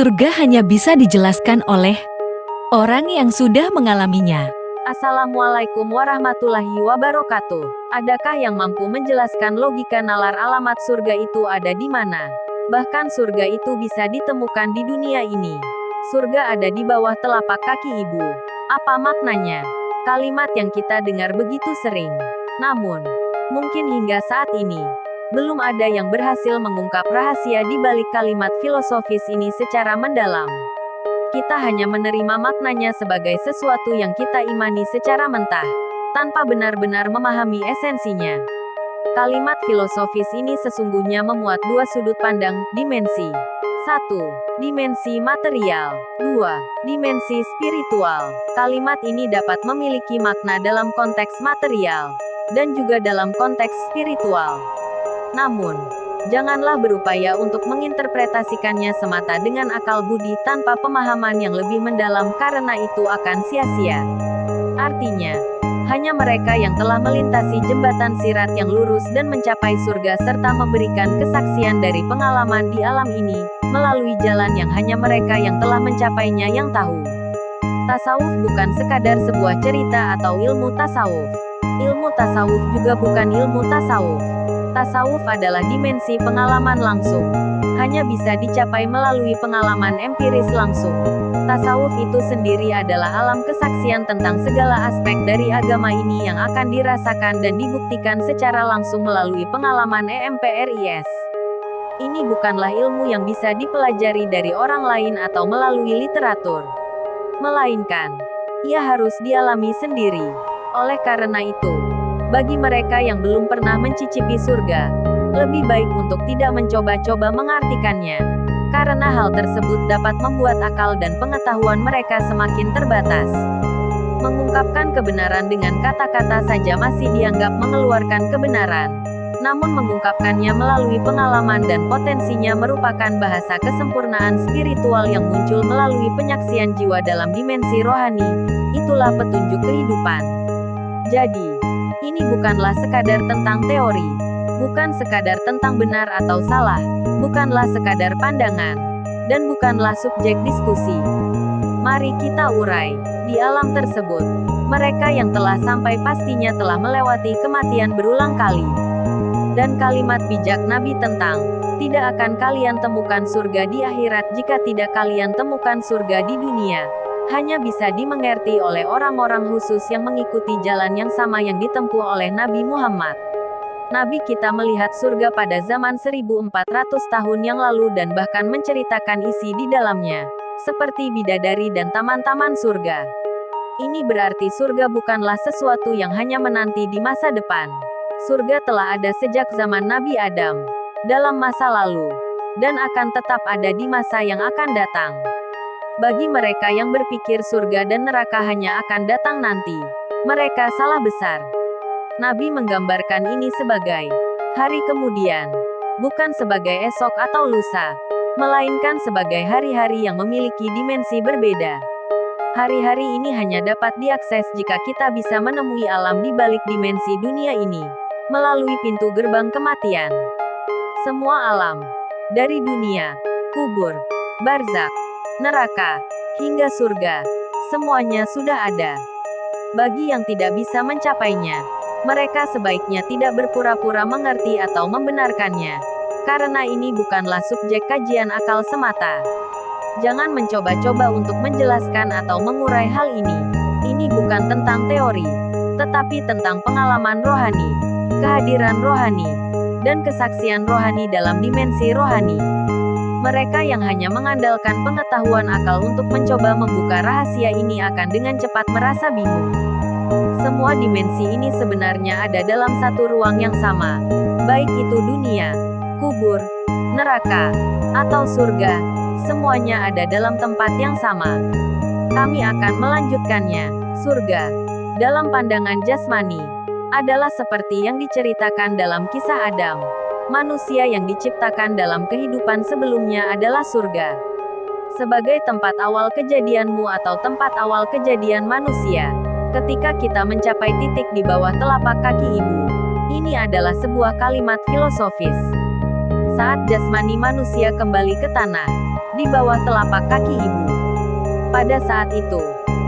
surga hanya bisa dijelaskan oleh orang yang sudah mengalaminya. Assalamualaikum warahmatullahi wabarakatuh. Adakah yang mampu menjelaskan logika nalar alamat surga itu ada di mana? Bahkan surga itu bisa ditemukan di dunia ini. Surga ada di bawah telapak kaki ibu. Apa maknanya? Kalimat yang kita dengar begitu sering. Namun, mungkin hingga saat ini, belum ada yang berhasil mengungkap rahasia di balik kalimat filosofis ini secara mendalam. Kita hanya menerima maknanya sebagai sesuatu yang kita imani secara mentah, tanpa benar-benar memahami esensinya. Kalimat filosofis ini sesungguhnya memuat dua sudut pandang, dimensi. 1. Dimensi material. 2. Dimensi spiritual. Kalimat ini dapat memiliki makna dalam konteks material, dan juga dalam konteks spiritual. Namun, janganlah berupaya untuk menginterpretasikannya semata dengan akal budi tanpa pemahaman yang lebih mendalam karena itu akan sia-sia. Artinya, hanya mereka yang telah melintasi jembatan sirat yang lurus dan mencapai surga serta memberikan kesaksian dari pengalaman di alam ini, melalui jalan yang hanya mereka yang telah mencapainya yang tahu. Tasawuf bukan sekadar sebuah cerita atau ilmu tasawuf. Ilmu tasawuf juga bukan ilmu tasawuf. Tasawuf adalah dimensi pengalaman langsung. Hanya bisa dicapai melalui pengalaman empiris langsung. Tasawuf itu sendiri adalah alam kesaksian tentang segala aspek dari agama ini yang akan dirasakan dan dibuktikan secara langsung melalui pengalaman EMPRIS. Ini bukanlah ilmu yang bisa dipelajari dari orang lain atau melalui literatur. Melainkan, ia harus dialami sendiri. Oleh karena itu, bagi mereka yang belum pernah mencicipi surga, lebih baik untuk tidak mencoba-coba mengartikannya, karena hal tersebut dapat membuat akal dan pengetahuan mereka semakin terbatas. Mengungkapkan kebenaran dengan kata-kata saja masih dianggap mengeluarkan kebenaran, namun mengungkapkannya melalui pengalaman dan potensinya merupakan bahasa kesempurnaan spiritual yang muncul melalui penyaksian jiwa dalam dimensi rohani. Itulah petunjuk kehidupan. Jadi, ini bukanlah sekadar tentang teori, bukan sekadar tentang benar atau salah, bukanlah sekadar pandangan, dan bukanlah subjek diskusi. Mari kita urai, di alam tersebut, mereka yang telah sampai pastinya telah melewati kematian berulang kali. Dan kalimat bijak Nabi tentang, tidak akan kalian temukan surga di akhirat jika tidak kalian temukan surga di dunia, hanya bisa dimengerti oleh orang-orang khusus yang mengikuti jalan yang sama yang ditempuh oleh Nabi Muhammad. Nabi kita melihat surga pada zaman 1400 tahun yang lalu dan bahkan menceritakan isi di dalamnya, seperti bidadari dan taman-taman surga. Ini berarti surga bukanlah sesuatu yang hanya menanti di masa depan. Surga telah ada sejak zaman Nabi Adam, dalam masa lalu, dan akan tetap ada di masa yang akan datang. Bagi mereka yang berpikir surga dan neraka hanya akan datang nanti, mereka salah besar. Nabi menggambarkan ini sebagai hari kemudian, bukan sebagai esok atau lusa, melainkan sebagai hari-hari yang memiliki dimensi berbeda. Hari-hari ini hanya dapat diakses jika kita bisa menemui alam di balik dimensi dunia ini, melalui pintu gerbang kematian. Semua alam, dari dunia, kubur, barzakh, neraka, hingga surga, semuanya sudah ada. Bagi yang tidak bisa mencapainya, mereka sebaiknya tidak berpura-pura mengerti atau membenarkannya, karena ini bukanlah subjek kajian akal semata. Jangan mencoba-coba untuk menjelaskan atau mengurai hal ini. Ini bukan tentang teori, tetapi tentang pengalaman rohani, kehadiran rohani, dan kesaksian rohani dalam dimensi rohani. Mereka yang hanya mengandalkan pengetahuan akal untuk mencoba membuka rahasia ini akan dengan cepat merasa bingung. Semua dimensi ini sebenarnya ada dalam satu ruang yang sama, baik itu dunia, kubur, neraka, atau surga, semuanya ada dalam tempat yang sama. Kami akan melanjutkannya. Surga, dalam pandangan jasmani, adalah seperti yang diceritakan dalam kisah Adam. Manusia yang diciptakan dalam kehidupan sebelumnya adalah surga. Sebagai tempat awal kejadianmu atau tempat awal kejadian manusia, ketika kita mencapai titik di bawah telapak kaki ibu, ini adalah sebuah kalimat filosofis. Saat jasmani manusia kembali ke tanah, di bawah telapak kaki ibu. Pada saat itu,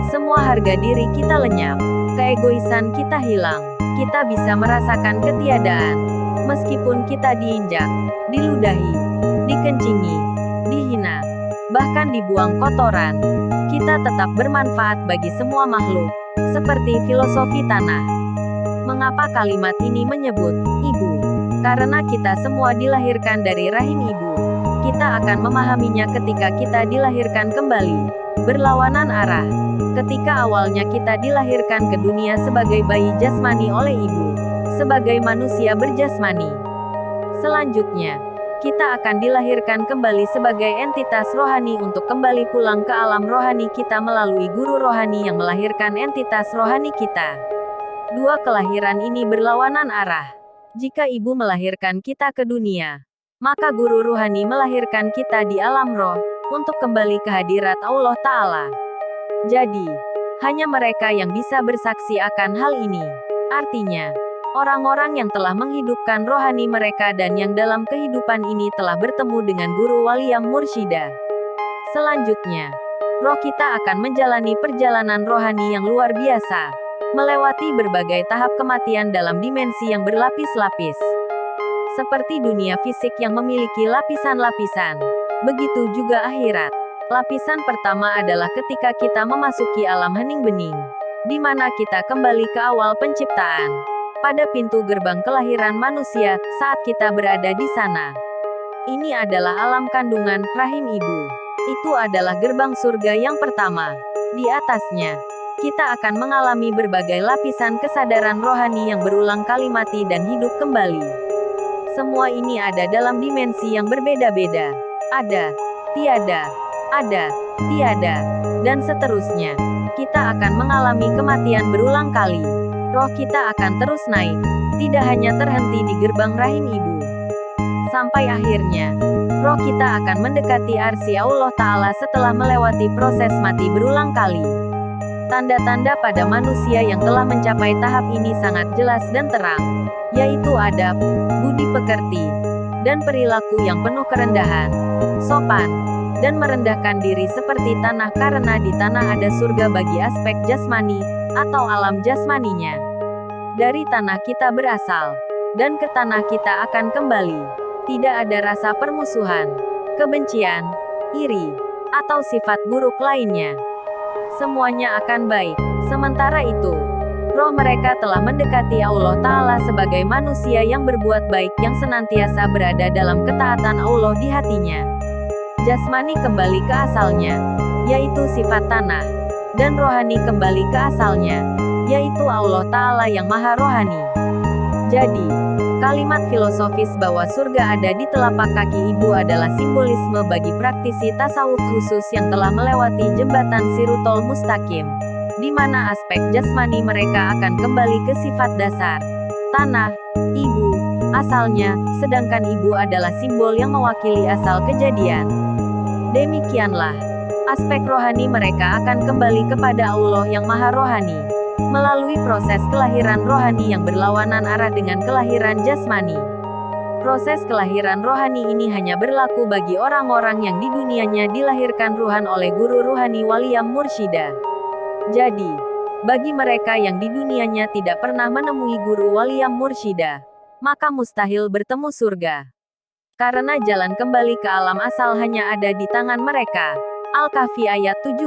semua harga diri kita lenyap, keegoisan kita hilang, kita bisa merasakan ketiadaan. Meskipun kita diinjak, diludahi, dikencingi, dihina, bahkan dibuang kotoran, kita tetap bermanfaat bagi semua makhluk, seperti filosofi tanah. Mengapa kalimat ini menyebut ibu? Karena kita semua dilahirkan dari rahim ibu. Kita akan memahaminya ketika kita dilahirkan kembali, berlawanan arah. Ketika awalnya kita dilahirkan ke dunia sebagai bayi jasmani oleh ibu, sebagai manusia berjasmani. Selanjutnya, kita akan dilahirkan kembali sebagai entitas rohani untuk kembali pulang ke alam rohani kita melalui guru rohani yang melahirkan entitas rohani kita. Dua kelahiran ini berlawanan arah. Jika ibu melahirkan kita ke dunia, maka guru rohani melahirkan kita di alam roh, untuk kembali ke hadirat Allah Ta'ala. Jadi, hanya mereka yang bisa bersaksi akan hal ini. Artinya, orang-orang yang telah menghidupkan rohani mereka dan yang dalam kehidupan ini telah bertemu dengan guru wali yang mursyida. Selanjutnya, roh kita akan menjalani perjalanan rohani yang luar biasa, melewati berbagai tahap kematian dalam dimensi yang berlapis-lapis. Seperti dunia fisik yang memiliki lapisan-lapisan, begitu juga akhirat. Lapisan pertama adalah ketika kita memasuki alam hening bening, di mana kita kembali ke awal penciptaan, pada pintu gerbang kelahiran manusia, saat kita berada di sana. Ini adalah alam kandungan, rahim ibu. Itu adalah gerbang surga yang pertama. Di atasnya, kita akan mengalami berbagai lapisan kesadaran rohani yang berulang kali mati dan hidup kembali. Semua ini ada dalam dimensi yang berbeda-beda. Ada, tiada, ada, tiada, dan seterusnya. Kita akan mengalami kematian berulang kali. Roh kita akan terus naik, tidak hanya terhenti di gerbang rahim ibu. Sampai akhirnya, roh kita akan mendekati arsy Allah Ta'ala setelah melewati proses mati berulang kali. Tanda-tanda pada manusia yang telah mencapai tahap ini sangat jelas dan terang, yaitu adab, budi pekerti, dan perilaku yang penuh kerendahan, sopan, dan merendahkan diri seperti tanah karena di tanah ada surga bagi aspek jasmani, atau alam jasmaninya. Dari tanah kita berasal, dan ke tanah kita akan kembali. Tidak ada rasa permusuhan, kebencian, iri, atau sifat buruk lainnya. Semuanya akan baik. Sementara itu, roh mereka telah mendekati Allah Ta'ala sebagai manusia yang berbuat baik yang senantiasa berada dalam ketaatan Allah di hatinya. Jasmani kembali ke asalnya, yaitu sifat tanah, dan rohani kembali ke asalnya, yaitu Allah Ta'ala yang maha rohani. Jadi, kalimat filosofis bahwa surga ada di telapak kaki ibu adalah simbolisme bagi praktisi tasawuf khusus yang telah melewati jembatan Sirotol Mustaqim, di mana aspek jasmani mereka akan kembali ke sifat dasar, tanah, ibu, asalnya, sedangkan ibu adalah simbol yang mewakili asal kejadian. Demikianlah, aspek rohani mereka akan kembali kepada Allah yang maha rohani, melalui proses kelahiran rohani yang berlawanan arah dengan kelahiran jasmani. Proses kelahiran rohani ini hanya berlaku bagi orang-orang yang di dunianya dilahirkan ruhan oleh guru ruhani waliyam mursyida. Jadi, bagi mereka yang di dunianya tidak pernah menemui guru waliyam mursyida, maka mustahil bertemu surga. Karena jalan kembali ke alam asal hanya ada di tangan mereka. Al-Kahfi ayat 17.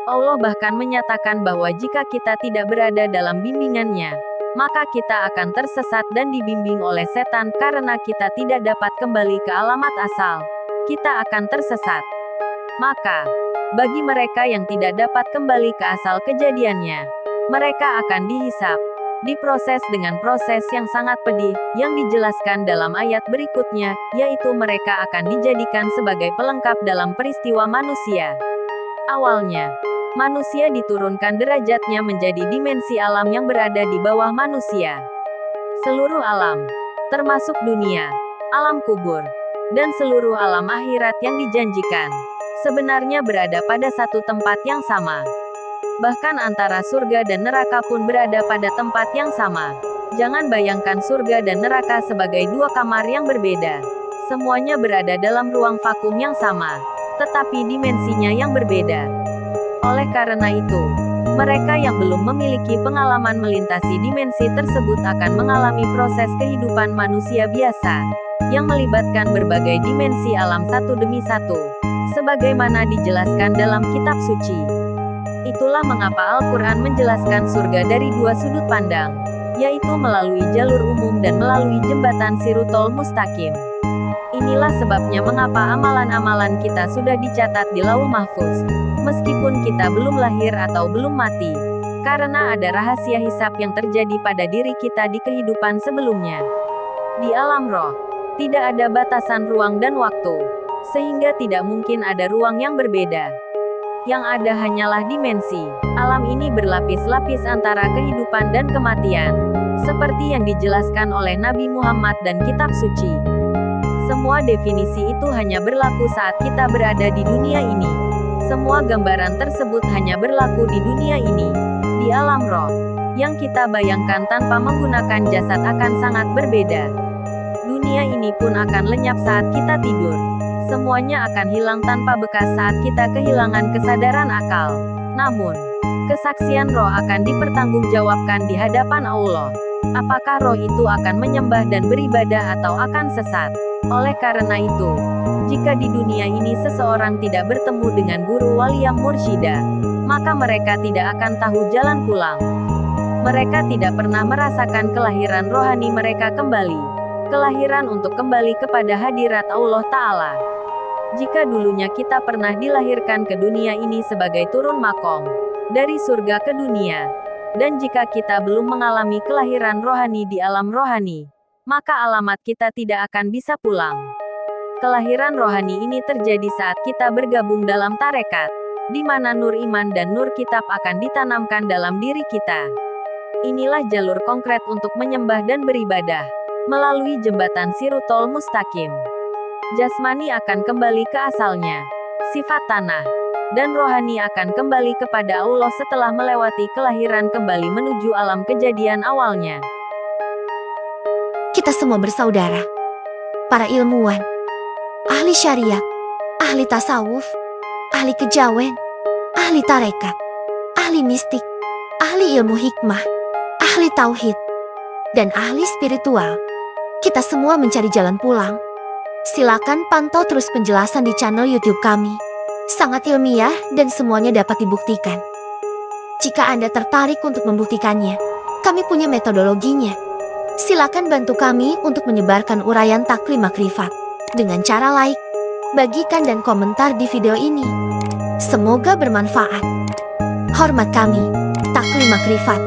Allah bahkan menyatakan bahwa jika kita tidak berada dalam bimbingannya, maka kita akan tersesat dan dibimbing oleh setan karena kita tidak dapat kembali ke alamat asal. Kita akan tersesat. Maka, bagi mereka yang tidak dapat kembali ke asal kejadiannya, mereka akan dihisap, diproses dengan proses yang sangat pedih, yang dijelaskan dalam ayat berikutnya, yaitu mereka akan dijadikan sebagai pelengkap dalam peristiwa manusia. Awalnya, manusia diturunkan derajatnya menjadi dimensi alam yang berada di bawah manusia. Seluruh alam, termasuk dunia, alam kubur, dan seluruh alam akhirat yang dijanjikan, sebenarnya berada pada satu tempat yang sama. Bahkan antara surga dan neraka pun berada pada tempat yang sama. Jangan bayangkan surga dan neraka sebagai dua kamar yang berbeda. Semuanya berada dalam ruang vakum yang sama, tetapi dimensinya yang berbeda. Oleh karena itu, mereka yang belum memiliki pengalaman melintasi dimensi tersebut akan mengalami proses kehidupan manusia biasa, yang melibatkan berbagai dimensi alam satu demi satu, sebagaimana dijelaskan dalam kitab suci. Itulah mengapa Al-Quran menjelaskan surga dari dua sudut pandang, yaitu melalui jalur umum dan melalui jembatan Siratal Mustaqim. Inilah sebabnya mengapa amalan-amalan kita sudah dicatat di Lauh Mahfuz, meskipun kita belum lahir atau belum mati, karena ada rahasia hisab yang terjadi pada diri kita di kehidupan sebelumnya. Di alam roh, tidak ada batasan ruang dan waktu, sehingga tidak mungkin ada ruang yang berbeda. Yang ada hanyalah dimensi. Alam ini berlapis-lapis antara kehidupan dan kematian, seperti yang dijelaskan oleh Nabi Muhammad dan kitab suci. Semua definisi itu hanya berlaku saat kita berada di dunia ini. Semua gambaran tersebut hanya berlaku di dunia ini. Di alam roh, yang kita bayangkan tanpa menggunakan jasad akan sangat berbeda. Dunia ini pun akan lenyap saat kita tidur. Semuanya akan hilang tanpa bekas saat kita kehilangan kesadaran akal. Namun, kesaksian roh akan dipertanggungjawabkan di hadapan Allah. Apakah roh itu akan menyembah dan beribadah atau akan sesat? Oleh karena itu, jika di dunia ini seseorang tidak bertemu dengan guru waliyam mursyida, maka mereka tidak akan tahu jalan pulang. Mereka tidak pernah merasakan kelahiran rohani mereka kembali. Kelahiran untuk kembali kepada hadirat Allah Ta'ala. Jika dulunya kita pernah dilahirkan ke dunia ini sebagai turun makom, dari surga ke dunia, dan jika kita belum mengalami kelahiran rohani di alam rohani, maka alamat kita tidak akan bisa pulang. Kelahiran rohani ini terjadi saat kita bergabung dalam tarekat, di mana nur iman dan nur kitab akan ditanamkan dalam diri kita. Inilah jalur konkret untuk menyembah dan beribadah, melalui jembatan Siratal Mustaqim. Jasmani akan kembali ke asalnya, sifat tanah, dan rohani akan kembali kepada Allah setelah melewati kelahiran kembali menuju alam kejadian awalnya. Kita semua bersaudara, para ilmuwan, ahli syariat, ahli tasawuf, ahli kejawen, ahli tarekat, ahli mistik, ahli ilmu hikmah, ahli tauhid, dan ahli spiritual. Kita semua mencari jalan pulang. Silakan pantau terus penjelasan di channel YouTube kami. Sangat ilmiah dan semuanya dapat dibuktikan. Jika Anda tertarik untuk membuktikannya, kami punya metodologinya. Silakan bantu kami untuk menyebarkan uraian taklim makrifat dengan cara like, bagikan dan komentar di video ini. Semoga bermanfaat. Hormat kami, taklim makrifat.